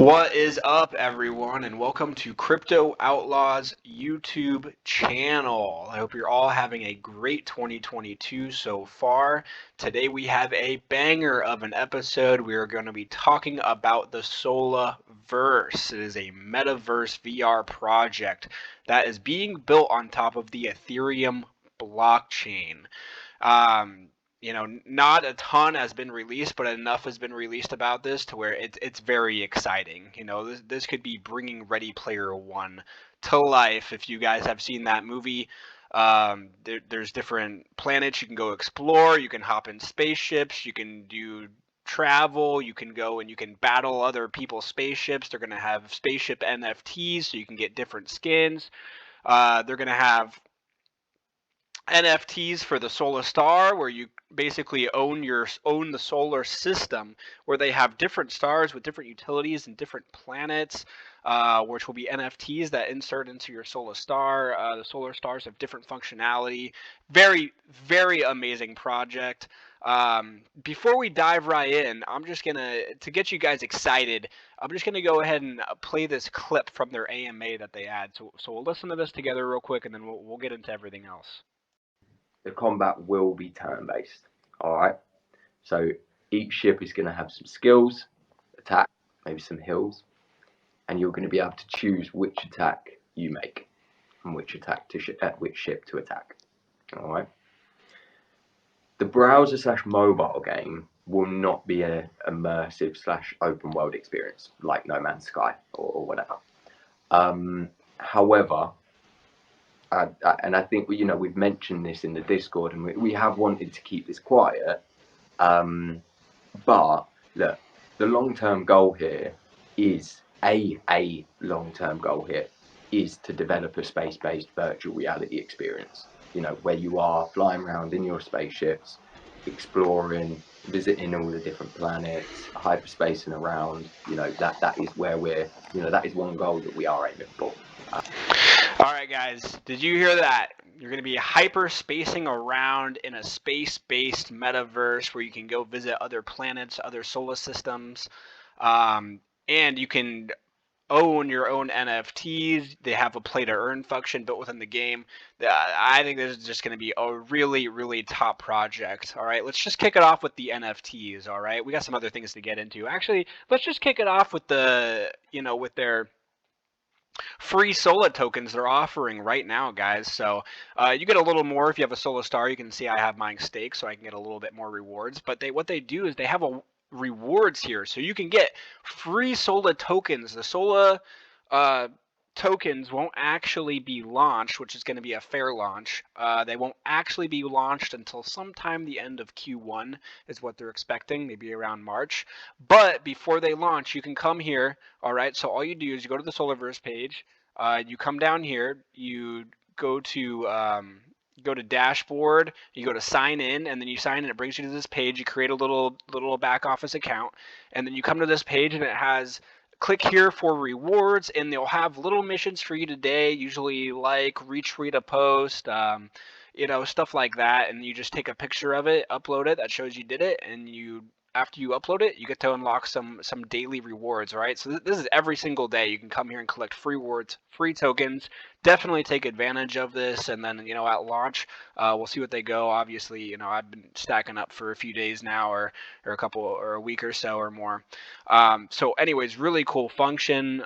What is up, everyone, and welcome to Crypto Outlaws YouTube channel. I hope you're all having a great 2022 so far. Today we have a banger of an episode. We are going to be talking about the Sola-Verse. It is a Metaverse VR project that is being built on top of the Ethereum blockchain. Not a ton has been released, but enough has been released about this to where it's very exciting. This could be bringing Ready Player One to life. If you guys have seen that movie, there's different planets you can go explore. You can hop in spaceships. You can do travel. You can go and you can battle other people's spaceships. They're going to have spaceship NFTs, so you can get different skins. They're going to have NFTs for the Sola-Star, where you basically own the solar system, where they have different stars with different utilities and different planets, which will be NFTs that insert into your Sola-Star. The Solar-Stars have different functionality. Very, very amazing project. Before we dive right in, to get you guys excited, I'm just gonna go ahead and play this clip from their AMA that they had. So we'll listen to this together real quick, and then we'll get into everything else. The combat will be turn-based. All right. So each ship is going to have some skills, attack, maybe some heals, and you're going to be able to choose which attack you make and which ship to attack. All right. The browser/mobile game will not be an immersive/open world experience like No Man's Sky or whatever. However, and I think we've mentioned this in the Discord, and we have wanted to keep this quiet. But look, the long-term goal here is a long-term goal here is to develop a space-based virtual reality experience. Where you are flying around in your spaceships, exploring, visiting all the different planets, hyperspacing around. That is where that is one goal that we are aiming for. All right, guys, did you hear that? You're going to be hyperspacing around in a space-based metaverse where you can go visit other planets, other solar systems, and you can own your own NFTs. They have a play-to-earn function built within the game. I think this is just going to be a really, really top project. All right, let's just kick it off with the NFTs. All right, we got some other things to get into. Actually, let's just kick it off with with their free Sola tokens they're offering right now, guys. So you get a little more if you have a Sola-Star. You can see I have mine staked, so I can get a little bit more rewards. But what they do is they have a rewards here, so you can get free Sola tokens. The Sola tokens won't actually be launched, which is going to be a fair launch. They won't actually be launched until sometime the end of Q1 is what they're expecting, maybe around March. But before they launch, you can come here. All right, so all you do is you go to the Solaverse page. You come down here. You go to dashboard. You go to sign in, and then you sign in. It brings you to this page. You create a little back office account, and then you come to this page, and it has click here for rewards, and they'll have little missions for you today, usually like retweet a post, stuff like that, and you just take a picture of it, upload it, that shows you did it, and after you upload it, you get to unlock some daily rewards. All right, so this is every single day. You can come here and collect free rewards, free tokens. Definitely take advantage of this, and then at launch, we'll see what they go. Obviously, I've been stacking up for a few days now, or a week or so or more. So, anyways, really cool function.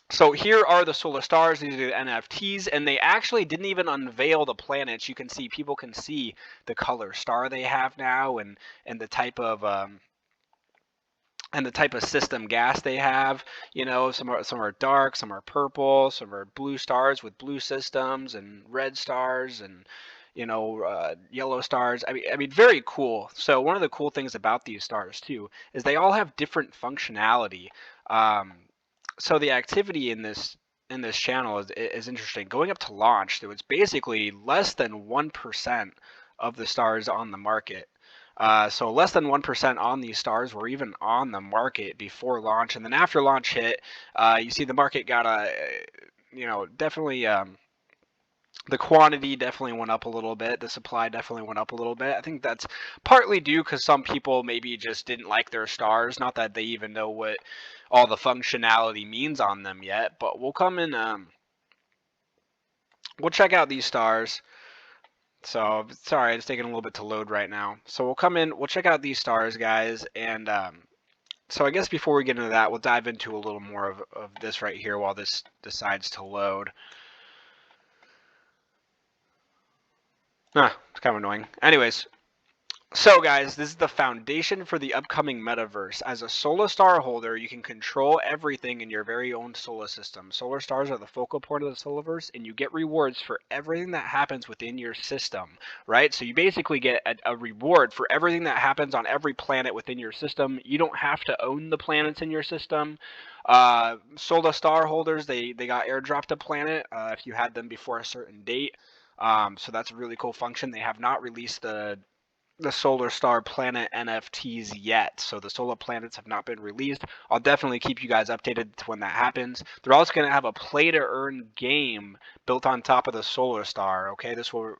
So here are the Sola-Stars. These are the NFTs, and they actually didn't even unveil the planets. You can see, people can see the color star they have now, and the type of system gas they have. Some are dark, some are purple, some are blue stars with blue systems, and red stars, and yellow stars. I mean, very cool. So one of the cool things about these stars too is they all have different functionality. So the activity in this channel is interesting. Going up to launch, there was basically less than 1% of the stars on the market. So less than 1% on these stars were even on the market before launch, and then after launch hit, you see the market got definitely The quantity definitely went up a little bit. The supply definitely went up a little bit. I think that's partly due because some people maybe just didn't like their stars. Not that they even know what all the functionality means on them yet, but we'll come in. We'll check out these stars. So sorry, it's taking a little bit to load right now. So we'll come in. We'll check out these stars, guys, and so I guess before we get into that, we'll dive into a little more of this right here while this decides to load. It's kind of annoying. Anyways, so guys, this is the foundation for the upcoming metaverse. As a Sola-Star holder, you can control everything in your very own solar system. Solar stars are the focal point of the Solaverse, and you get rewards for everything that happens within your system, right? So you basically get a reward for everything that happens on every planet within your system. You don't have to own the planets in your system. Sola-Star holders, they got airdropped a planet if you had them before a certain date. So that's a really cool function. They have not released the Solar-Star planet NFTs yet. So the solar planets have not been released. I'll definitely keep you guys updated when that happens. They're also going to have a play to earn game built on top of the Solar-Star. Okay, this will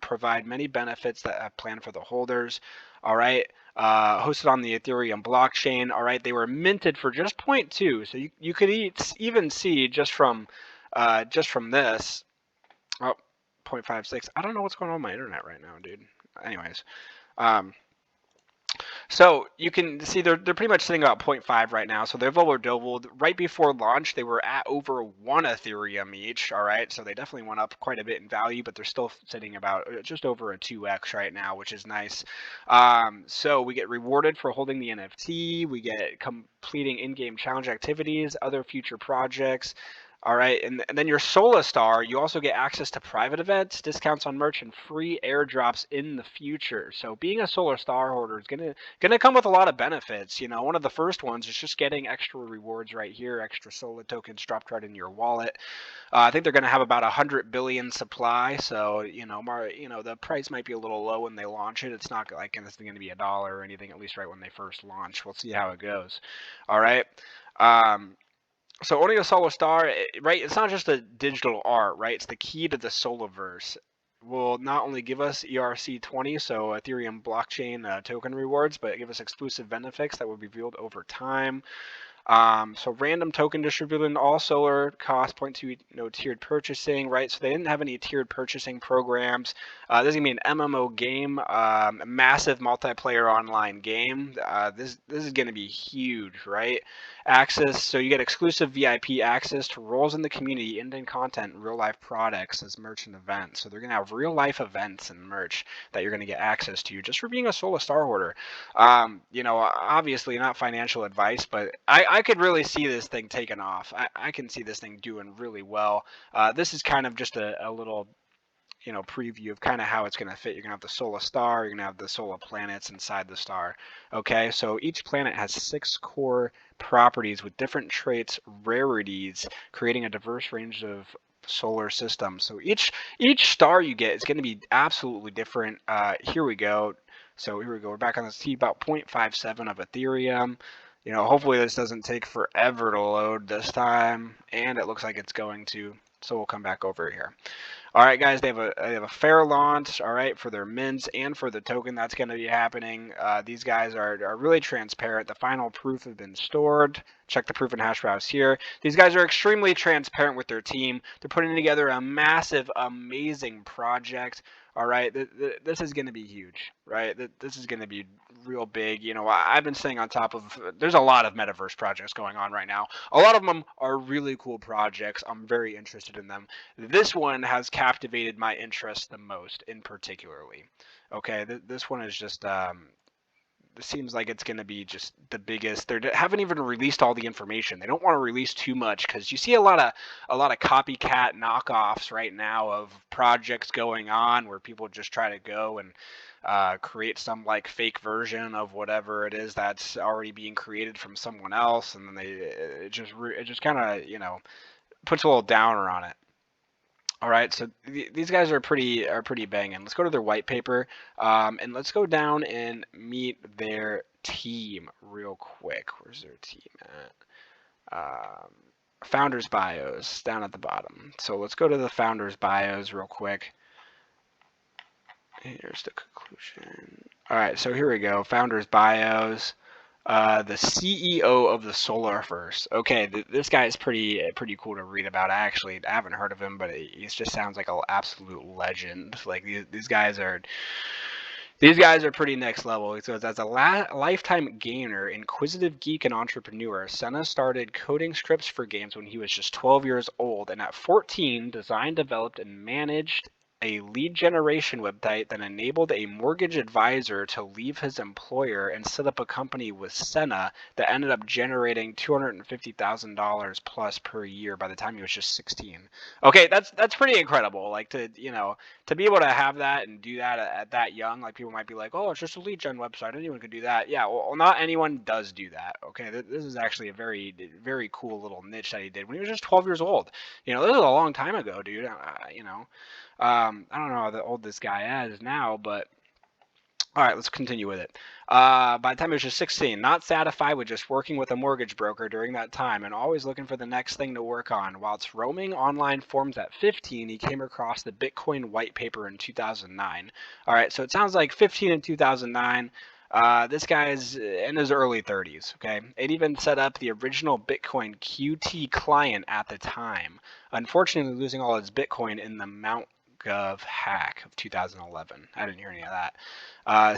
provide many benefits that I've planned for the holders. All right, hosted on the Ethereum blockchain. All right, they were minted for just 0.2. So you could even see just from this. Oh, 0.56. I don't know what's going on with my internet right now, dude. Anyways, so you can see they're pretty much sitting about 0.5 right now. So they've over doubled. Right before launch, they were at over 1 Ethereum each. All right, so they definitely went up quite a bit in value, but they're still sitting about just over a 2x right now, which is nice. So we get rewarded for holding the NFT. We get completing in-game challenge activities, other future projects. All right, and then your Sola-Star, you also get access to private events, discounts on merch, and free airdrops in the future. So being a Sola-Star holder is gonna come with a lot of benefits. You know, one of the first ones is just getting extra rewards right here, extra Sola tokens dropped right in your wallet. I think they're gonna have about 100 billion supply, so the price might be a little low when they launch it. It's not like it's gonna be $1 or anything, at least right when they first launch. We'll see how it goes. All right. So owning a Sola-Star, right? It's not just a digital art, right? It's the key to the Solaverse. Will not only give us ERC20, so Ethereum blockchain token rewards, but give us exclusive benefits that will be revealed over time. So random token distributed, all solar cost 0.2, no tiered purchasing, right? So they didn't have any tiered purchasing programs. This is gonna be an MMO game, a massive multiplayer online game. This is gonna be huge, right? Access, so you get exclusive VIP access to roles in the community, in-game content, and real life products as merch and events. So they're gonna have real life events and merch that you're gonna get access to just for being a Sola-Star holder. Obviously not financial advice, but I could really see this thing taking off. I can see this thing doing really well. This is kind of just a little preview of kind of how it's going to fit. You're going to have the Sola-Star, you're going to have the solar planets inside the star. Okay, so each planet has 6 core properties with different traits, rarities, creating a diverse range of solar systems. So each star you get is going to be absolutely different. Here we go. So here we go. We're back on the T, about 0.57 of Ethereum. Hopefully this doesn't take forever to load this time, and it looks like it's going to. So we'll come back over here. All right, guys, they have a fair launch, all right, for their mints and for the token that's going to be happening. These guys are really transparent. The final proof has been stored. Check the proof and hash browse here. These guys are extremely transparent with their team. They're putting together a massive, amazing project. All right, this is going to be huge, right? This is going to be real big. I've been staying on top of. There's a lot of metaverse projects going on right now. A lot of them are really cool projects. I'm very interested in them. This one has captivated my interest the most, in particularly. Okay, this one is just. It seems like it's going to be just the biggest. They haven't even released all the information. They don't want to release too much because you see a lot of copycat knockoffs right now of projects going on where people just try to go and create some like fake version of whatever it is that's already being created from someone else, and then it just kind of puts a little downer on it. All right, so these guys are pretty banging. Let's go to their white paper, and let's go down and meet their team real quick. Where's their team at? founders bios down at the bottom. So let's go to the founders bios real quick. Here's the conclusion. All right, so here we go. Founders bios. The CEO of the Sola-Verse. Okay, this guy is pretty cool to read about. I haven't heard of him, but he just sounds like an absolute legend. Like these guys are pretty next level. So as a lifetime gamer, inquisitive geek, and entrepreneur, Senna started coding scripts for games when he was just 12 years old, and at 14, designed, developed, and managed a lead generation website that enabled a mortgage advisor to leave his employer and set up a company with Senna that ended up generating $250,000 plus per year by the time he was just 16. Okay, that's pretty incredible. Like to be able to have that and do that at that young. Like people might be like, oh, it's just a lead gen website, anyone could do that. Yeah, well, not anyone does do that. Okay, this is actually a very cool little niche that he did when he was just 12 years old. This is a long time ago, dude. I don't know how old this guy is now, but all right, let's continue with it. By the time he was just 16, not satisfied with just working with a mortgage broker during that time and always looking for the next thing to work on. Whilst roaming online forums at 15, he came across the Bitcoin white paper in 2009. All right, so it sounds like 15 in 2009. This guy's in his early 30s, okay? It even set up the original Bitcoin QT client at the time, unfortunately losing all his Bitcoin in the Mt. Gov hack of 2011. I didn't hear any of that.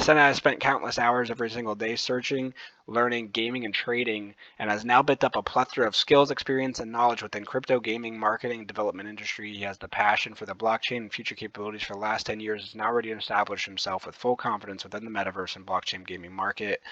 Senna has spent countless hours every single day searching, learning, gaming, and trading, and has now built up a plethora of skills, experience, and knowledge within crypto, gaming, marketing, and development industry. He has the passion for the blockchain and future capabilities for the last 10 years. Has now already established himself with full confidence within the metaverse and blockchain gaming market.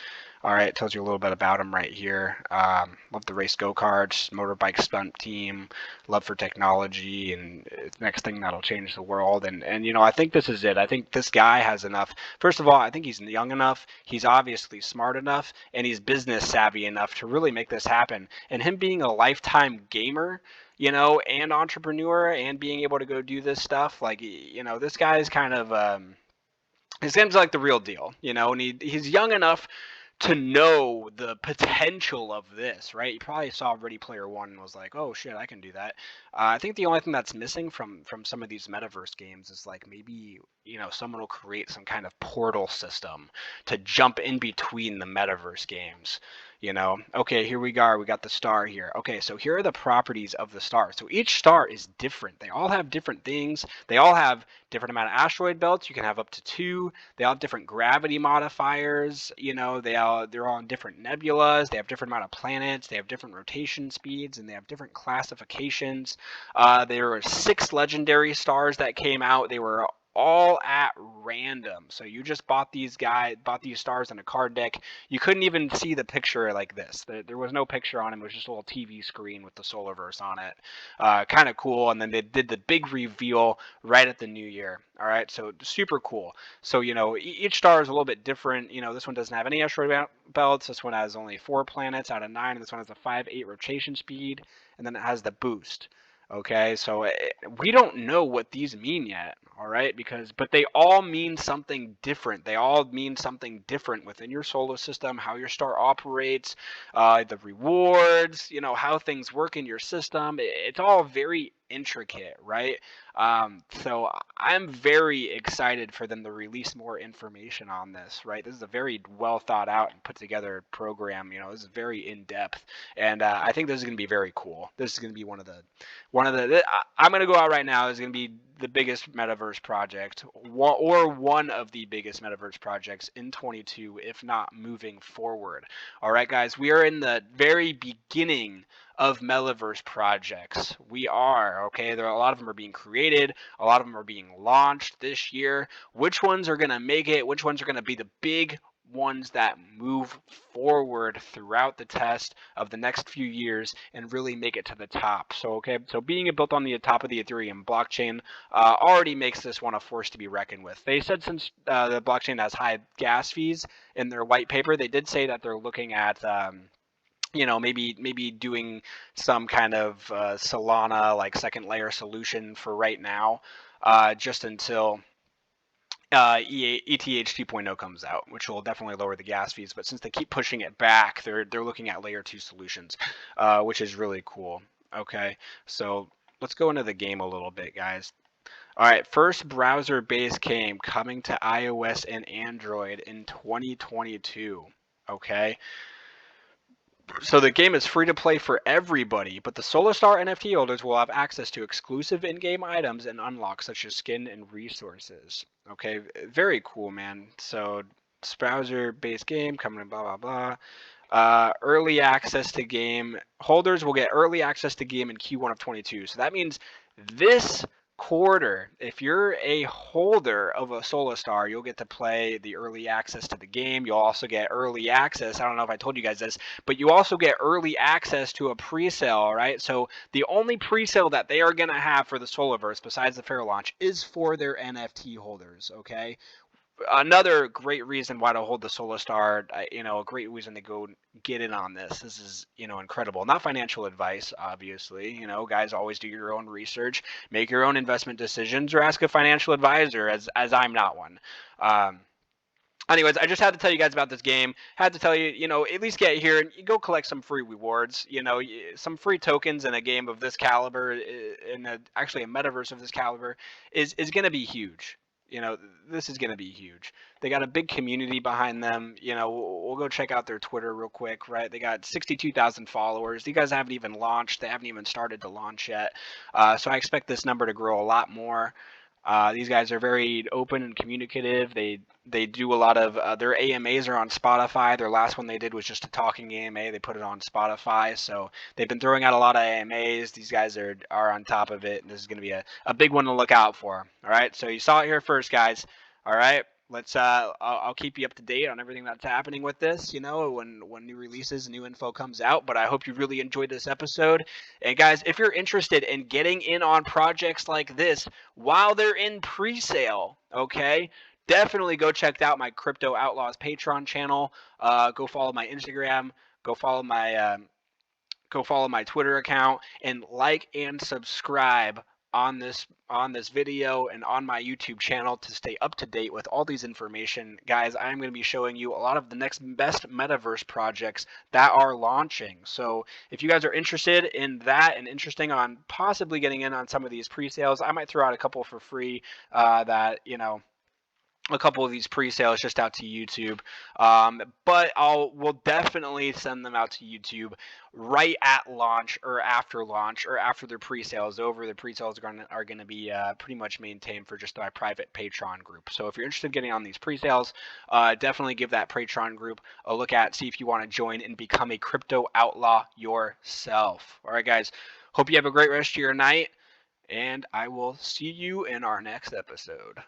All right, it tells you a little bit about him right here. Love to race go-karts, motorbike stunt team, love for technology, and next thing that'll change the world. And I think this is it. I think this guy has enough. First of all, I think he's young enough. He's obviously smart enough, and he's business savvy enough to really make this happen. And him being a lifetime gamer, and entrepreneur, and being able to go do this stuff, like, this guy is kind of, it seems like the real deal, and he's young enough to know the potential of this, right? You probably saw Ready Player One and was like, "Oh shit, I can do that." I think the only thing that's missing from some of these metaverse games is like maybe someone will create some kind of portal system to jump in between the metaverse games. Okay, here we go. We got the star here. Okay, so here are the properties of the star. So each star is different. They all have different things. They all have different amount of asteroid belts. You can have up to 2. They all have different gravity modifiers. They're all on different nebulas. They have different amount of planets. They have different rotation speeds, and they have different classifications. There were 6 legendary stars that came out. They were all at random. So you just bought these stars in a card deck. You couldn't even see the picture like this. There was no picture on it. It was just a little TV screen with the Sola-Verse on it. Kind of cool. And then they did the big reveal right at the new year. All right, so super cool. So each star is a little bit different. This one doesn't have any asteroid belts. This one has only 4 planets out of 9. And this one has a 5/8 rotation speed, and then it has the boost. Okay, so we don't know what these mean yet, all right? But they all mean something different. They all mean something different within your solar system, how your star operates, the rewards, how things work in your system. It's all very intricate, right? So I'm very excited for them to release more information on this, right? This is a very well thought out and put together program. This is very in depth, and I think this is going to be very cool. This is going to be one of the. I'm going to go out right now. This is going to be the biggest metaverse project, or one of the biggest metaverse projects in 22, if not moving forward. All right, guys, we are in the very beginning of metaverse projects. We are, okay? A lot of them are being created. A lot of them are being launched this year. Which ones are going to make it? Which ones are going to be the big ones that move forward throughout the test of the next few years and really make it to the top? So being built on the top of the Ethereum blockchain already makes this one a force to be reckoned with. They said since the blockchain has high gas fees in their white paper, they did say that they're looking at maybe doing some kind of Solana like second layer solution for right now, just until ETH 2.0 comes out, which will definitely lower the gas fees. But since they keep pushing it back, they're looking at layer 2 solutions, which is really cool. Okay, so let's go into the game a little bit, guys. All right, first browser-based game coming to iOS and Android in 2022. Okay, so the game is free to play for everybody, but the Sola-Star NFT holders will have access to exclusive in-game items and unlocks such as skin and resources. Okay, very cool, man. So it's browser-based game coming in blah blah blah. Early access to game holders will get early access to game in Q1 of 22. So that means this quarter, if you're a holder of a Sola-Star, you'll get to play the early access to the game. You'll also get early access. I don't know if I told you guys this, but you also get early access to a pre-sale, right? So the only pre-sale that they are going to have for the Sola-Verse besides the fair launch is for their NFT holders, okay? Another great reason why to hold the Sola-Star, a great reason to go get in on this. This is, incredible. Not financial advice, obviously. Guys, always do your own research, make your own investment decisions, or ask a financial advisor, as I'm not one. Anyways, I just had to tell you guys about this game. Had to tell you, at least get here and you go collect some free rewards. Some free tokens in a game of this caliber, actually a metaverse of this caliber, is going to be huge. This is going to be huge. They got a big community behind them. We'll go check out their Twitter real quick, right? They got 62,000 followers. These guys haven't even launched. They haven't even started to launch yet. So I expect this number to grow a lot more. These guys are very open and communicative. They do a lot of their AMAs are on Spotify. Their last one they did was just a talking AMA. They put it on Spotify. So they've been throwing out a lot of AMAs. These guys are on top of it. And this is going to be a big one to look out for. All right. So you saw it here first, guys. All right. Let's I'll keep you up to date on everything that's happening with this, when new releases, new info comes out. But I hope you really enjoyed this episode. And guys, if you're interested in getting in on projects like this while they're in pre-sale, okay, definitely go check out my Crypto Outlaws Patreon channel. Go follow my Instagram. Go follow my Twitter account, and like and subscribe on this video and on my YouTube channel to stay up to date with all these information. Guys, I'm going to be showing you a lot of the next best metaverse projects that are launching. So if you guys are interested in that and interesting on possibly getting in on some of these pre-sales, I might throw out a couple for free a couple of these pre-sales just out to YouTube, but we'll definitely send them out to YouTube right at launch or after their pre-sale is over. The pre-sales are going to be pretty much maintained for just my private Patreon group. So if you're interested in getting on these pre-sales, definitely give that Patreon group a look at, see if you want to join and become a crypto outlaw yourself. All right, guys, hope you have a great rest of your night, and I will see you in our next episode.